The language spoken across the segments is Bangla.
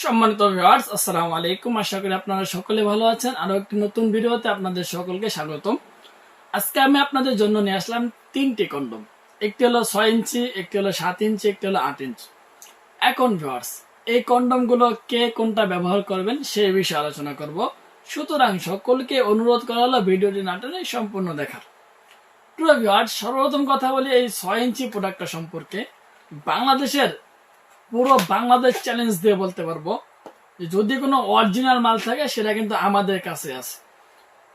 সম্মানিত ভিউয়ার্স, আসসালামু আলাইকুম। আশা করি আপনারা সকলে ভালো আছেন। আরো একটি নতুন ভিডিওতে আপনাদের সকলকে স্বাগতম। আজকে আমি আপনাদের জন্য নিয়ে আসলাম তিনটি কন্ডম। একটি হলো 6 ইঞ্চি, একটি হলো 7 ইঞ্চি, একটি হলো 8 ইঞ্চি। এখন ভিউয়ার্স, এই কন্ডম গুলো কে কোনটা ব্যবহার করবেন সেই বিষয়ে আলোচনা করব। সুতরাং সকলকে অনুরোধ করা হলো ভিডিওটি না টেনে সম্পূর্ণ দেখার। প্রিয় ভিউয়ার্স, সর্বপ্রথম কথা বলি এই 6 ইঞ্চি প্রোডাক্টটা সম্পর্কে। বাংলাদেশের পুরো বাংলাদেশ চ্যালেঞ্জ দিয়ে বলতে পারবো যে যদি কোনো অরিজিনাল মাল থাকে সেটা কিন্তু আমাদের কাছে আছে।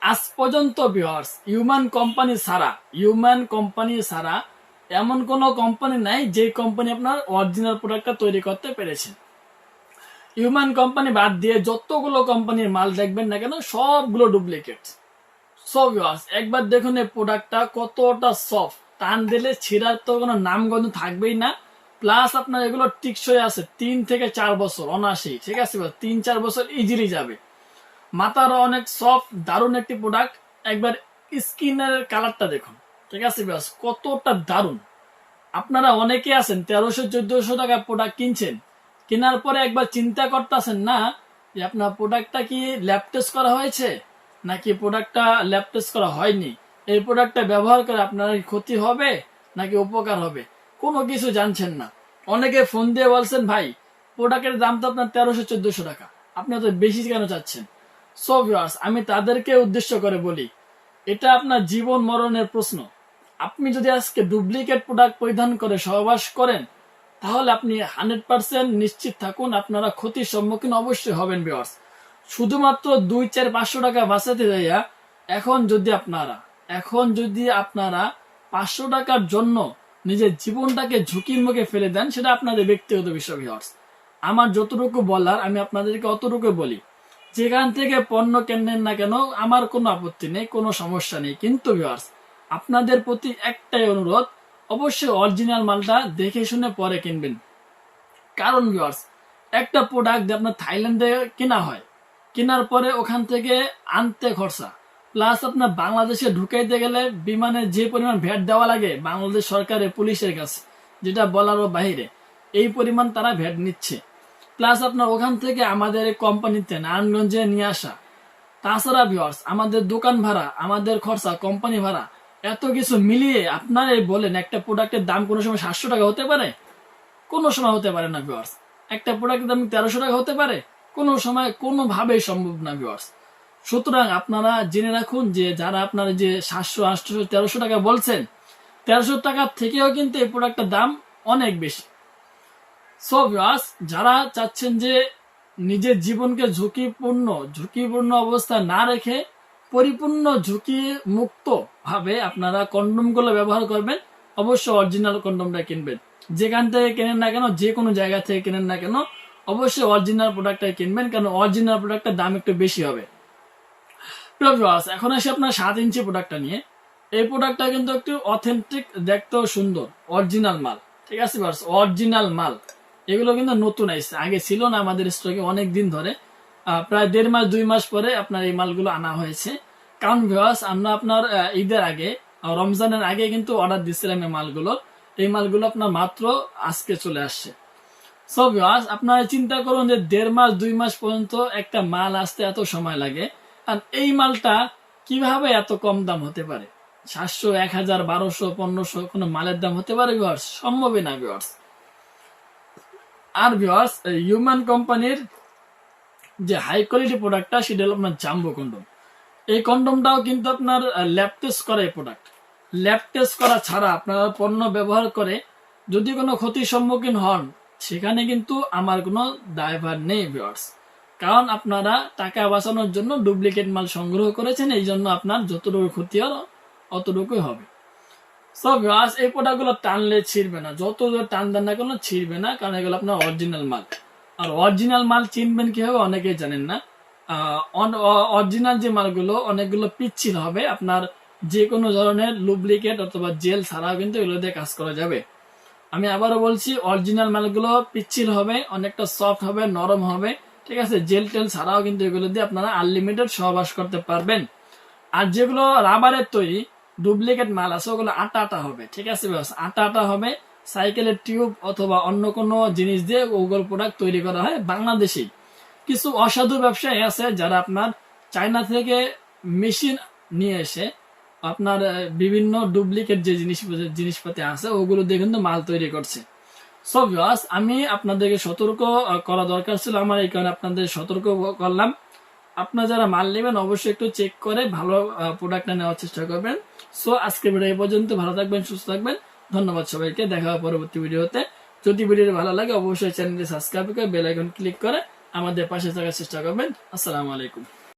আজ পর্যন্ত ভিউয়ার্স, হিউম্যান কোম্পানি ছাড়া এমন কোনো কোম্পানি নাই যে কোম্পানি আপনার অরিজিনাল প্রোডাক্টটা তৈরি করতে পেরেছে। হিউম্যান কোম্পানি বাদ দিয়ে যতগুলো কোম্পানির মাল দেখবেন না কেন সবগুলো ডুপ্লিকেট। সো ভিউয়ার্স, একবার দেখুন এই প্রোডাক্টটা কতটা সফট, টান দিলে ছিঁড়ার তো কোনো নামগন্ধ থাকবেই না। প্লাস আপনার এগুলো টিকসই আছে 3 থেকে 4 বছর অনায়াসি, ঠিক আছে? 3-4 বছর ইজিলি যাবে। মাথার অনেক সফট, দারুণ একটি প্রোডাক্ট। একবার স্কিনের কালারটা দেখুন, ঠিক আছে? কতটা দারুণ। আপনারা অনেকে আছেন 1300-1400 টাকা প্রোডাক্ট কিনছেন, কেনার পরে একবার চিন্তা করতেছেন না যে আপনার প্রোডাক্টটা কি ল্যাব টেস্ট করা হয়েছে নাকি প্রোডাক্টটা ল্যাব টেস্ট করা হয়নি। এই প্রোডাক্টটা ব্যবহার করে আপনার ক্ষতি হবে নাকি উপকার হবে, কোনো কিছু জানছেন না। অনেকে ফোন দিয়ে বলছেন, ভাই প্রোডাক্টের দাম তো আপনার 1300-1400 টাকা, আপনি তো বেশি কেন চাচ্ছেন? সো ভিউয়ার্স, আমি তাদেরকে উদ্দেশ্য করে বলি, এটা আপনার জীবন মরণের প্রশ্ন। আপনি যদি আজকে ডুপ্লিকেট প্রোডাক্ট পরিধান করে সহবাস করেন, তাহলে আপনি 100% নিশ্চিত থাকুন আপনারা ক্ষতির সম্মুখীন অবশ্যই হবেন ভিউয়ার্স। শুধুমাত্র 2-4-500 টাকা বাঁচাতে যাইয়া এখন যদি আপনারা 500 টাকার জন্য নিজের জীবনটাকে ঝুঁকির মুখে ফেলে দেন, সেটা আপনাদের ব্যক্তিগত বিষয় ভিউয়ার্স। আমার যতটুকু বলার আমি আপনাদেরকে অতটুকু বলি। যেখান থেকে পণ্য কেনেন না কেন আমার কোনো আপত্তি নেই, কোনো সমস্যা নেই, কিন্তু ভিউয়ার্স আপনাদের প্রতি একটাই অনুরোধ, অবশ্যই অরিজিনাল মালটা দেখে শুনে পরে কিনবেন। কারণ ভিউয়ার্স, একটা প্রোডাক্ট আপনার থাইল্যান্ডে কেনা হয়, কেনার পরে ওখান থেকে আনতে খরচা, প্লাস আপনার বাংলাদেশে ঢুকাইতে গেলে বিমানে যে পরিমাণ ভ্যাট দেওয়া লাগে বাংলাদেশ সরকারের পুলিশের কাছে, যেটা বলারও বাহিরে, এই পরিমাণ তারা ভ্যাট নিচ্ছে। প্লাস আপনার ওখান থেকে আমাদের এই কোম্পানিতে নারায়ণগঞ্জে নিয়ে আসা, তাছাড়া ভিউয়ার্স আমাদের দোকান ভাড়া, আমাদের খরচা, কোম্পানি ভাড়া, এত কিছু মিলিয়ে আপনারাই বলেন একটা প্রোডাক্টের দাম কোনো সময় 700 টাকা হতে পারে? কোনো সময় হতে পারে না ভিউয়ার্স। একটা প্রোডাক্টের দাম 1300 টাকা হতে পারে? কোনো সময় কোনোভাবেই সম্ভব না ভিউয়ার্স। সুতরাং আপনারা জেনে রাখুন যে যারা আপনারা যে 700, 800, 1300 টাকা বলছেন, 1300 টাকার থেকেও কিন্তু এই প্রোডাক্টের দাম অনেক বেশি। সো ভিউয়ার্স, যারা চাচ্ছেন যে নিজের জীবনকে ঝুঁকিপূর্ণ অবস্থা না রেখে পরিপূর্ণ ঝুঁকি মুক্ত ভাবে আপনারা কন্ডোম গুলো ব্যবহার করবেন, অবশ্যই অরিজিনাল কন্ডোমটা কিনবেন। যেখান থেকে কেনেন না কেন, যে কোনো জায়গা থেকে কেনেন না কেন, অবশ্যই অরিজিনাল প্রোডাক্টটা কিনবেন, কারণ অরিজিনাল প্রোডাক্টের দাম একটু বেশি হবে। এখন আসি আপনার 7 ইঞ্চি প্রোডাক্টটা নিয়ে। এই প্রোডাক্টটা কিন্তু একটু অথেন্টিক, দেখতেও সুন্দর, অরিজিনাল মাল, ঠিক আছে? অরিজিনাল মাল এগুলো কিন্তু নতুন আসছে, আগে ছিল না আমাদের স্টকে অনেক দিন ধরে। প্রায় 1.5 মাস 2 মাস পরে আপনার এই মালগুলো আনা হয়েছে। কারণ ভিউয়ার্স, আমরা আপনার ঈদের আগে, রমজানের আগে কিন্তু অর্ডার দিচ্ছিলাম এই মালগুলো আপনার মাত্র আজকে চলে আসছে। সো ভিউয়ার্স, আপনারা চিন্তা করুন যে 1.5 মাস 2 মাস পর্যন্ত একটা মাল আসতে এত সময় লাগে, আর এই মালটা কিভাবে এত কম দাম হতে পারে? 700, 1000, 1200, 1500 কোনো মালের দাম হতে পারে ভিউয়ার্স? সম্ভবই না ভিউয়ার্স। আর ভিউয়ার্স, হিউম্যান কোম্পানির যে হাই কোয়ালিটি প্রোডাক্টটা, সেটা হলো আপনার জাম্বো কন্ডম। এই কন্ডমটাও কিন্তু আপনার ল্যাব টেস্ট করা এই প্রোডাক্ট। ল্যাব টেস্ট করা ছাড়া আপনারা পণ্য ব্যবহার করে যদি কোনো ক্ষতির সম্মুখীন হন, সেখানে কিন্তু আমার কোনো দায়ভার নেই ভিউয়ার্স। কারণ আপনারা টাকা বাঁচানোর জন্য ডুপ্লিকেট মাল সংগ্রহ করেছেন, এই জন্য আপনার যতটুকু ক্ষতি হলো অতটুকুই হবে। সো ভিউয়ার্স, এই প্রোডাক্টগুলো টানলে ছিঁড়বে না, যত টান দেন না কেন ছিঁড়বে না, কারণ এগুলো আপনার অরিজিনাল মাল। আর অরিজিনাল মাল চিনবেন কি হবে অনেকেই জানেন না। অরিজিনাল যে মালগুলো অনেকগুলো পিচ্ছিল হবে, আপনার যে কোনো ধরনের লুব্রিকেট অথবা জেল ছাড়াও কিন্তু এগুলো দিয়ে কাজ করা যাবে। আমি আবারও বলছি, অরিজিনাল মালগুলো পিচ্ছিল হবে, অনেকটা সফট হবে, নরম হবে, ঠিক আছে? জেল টেল ছাড়াও কিন্তু এগুলো দিয়ে আপনারা আনলিমিটেড সহবাস করতে পারবেন। আর যেগুলো রাবারের তৈরি ডুপ্লিকেট মাল আছে, ওগুলো আটা হবে, ঠিক আছে? আটা হবে, সাইকেলের টিউব অথবা অন্য কোনো জিনিস দিয়ে ওগুলো প্রোডাক্ট তৈরি করা হয় বাংলাদেশেই। কিছু অসাধু ব্যবসায়ী আছে যারা আপনার চায়না থেকে মেশিন নিয়ে এসে আপনার বিভিন্ন ডুপ্লিকেট যে জিনিসপাতি আছে ওগুলো দিয়ে কিন্তু মাল তৈরি করছে। সো ভিউয়ার্স, আমি আপনাদেরকে সতর্ক করা দরকার ছিল, আমার এই কারণে আপনাদের সতর্ক করলাম। আপনারা যারা মাল নেবেন অবশ্যই একটু চেক করে ভালো প্রোডাক্টটা নেওয়ার চেষ্টা করবেন। সো আজকে ভিডিও এই পর্যন্ত, ভালো থাকবেন, সুস্থ থাকবেন, ধন্যবাদ সবাইকে, দেখা হবে পরবর্তী ভিডিওতে। যদি ভিডিওটি ভালো লাগে অবশ্যই চ্যানেলটি সাবস্ক্রাইব করে বেল আইকন ক্লিক করে আমাদের পাশে থাকার চেষ্টা করবেন। আসসালামু আলাইকুম।